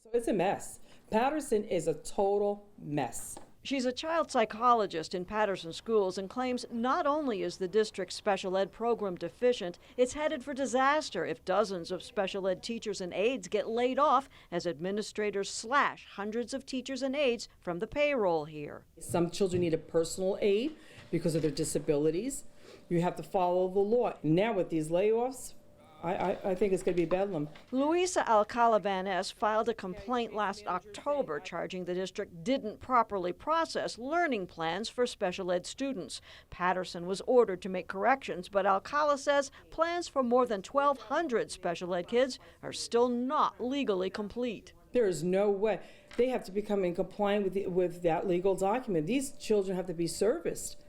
So it's a mess. Patterson is a total mess. She's a child psychologist in Patterson schools and claims not only is the district's special ed program deficient, it's headed for disaster if dozens of special ed teachers and aides get laid off as administrators slash hundreds of teachers and aides from the payroll here. Some children need a personal aid because of their disabilities. You have to follow the law. Now with these layoffs, I think it's going to be bedlam. Luisa Alcala-Van-Es filed a complaint last October charging the district didn't properly process learning plans for special ed students. Patterson was ordered to make corrections, but Alcala says plans for more than 1,200 special ed kids are still not legally complete. There is no way. They have to become in compliance with that legal document. These children have to be serviced.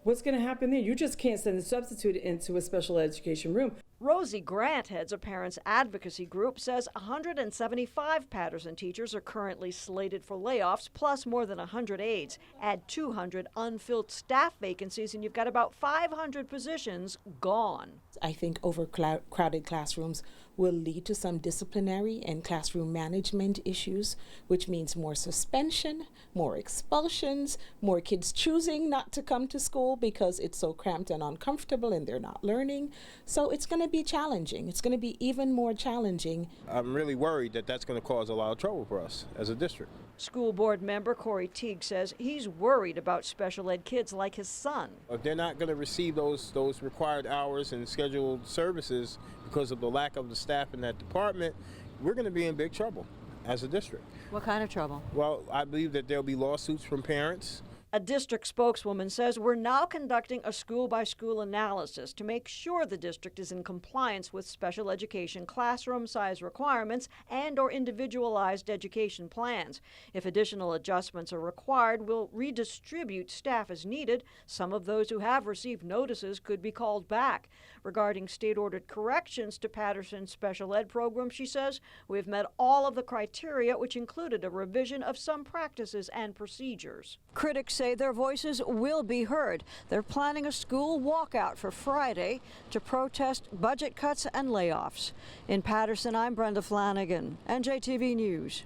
What's going to happen there? You just can't send a substitute into a special education room. Rosie Grant heads a parents' advocacy group, says 175 Patterson teachers are currently slated for layoffs, plus more than 100 aides. Add 200 unfilled staff vacancies, and you've got about 500 positions gone. I think overcrowded classrooms will lead to some disciplinary and classroom management issues, which means more suspension, more expulsions, more kids choosing not to come to school because it's so cramped and uncomfortable and they're not learning. So it's going to be challenging. It's going to be even more challenging. I'm really worried that that's going to cause a lot of trouble for us as a district. School board member Corey Teague says he's worried about special ed kids like his son. If they're not going to receive those required hours and scheduled services because of the lack of the staff in that department, we're going to be in big trouble as a district. What kind of trouble? Well, I believe that there'll be lawsuits from parents. A district spokeswoman says we're now conducting a school-by-school analysis to make sure the district is in compliance with special education classroom size requirements and/or individualized education plans. If additional adjustments are required, we'll redistribute staff as needed. Some of those who have received notices could be called back. Regarding state-ordered corrections to Patterson's special ed program, she says, we've met all of the criteria, which included a revision of some practices and procedures. Critics say their voices will be heard. They're planning a school walkout for Friday to protest budget cuts and layoffs. In Patterson, I'm Brenda Flanagan, NJTV News.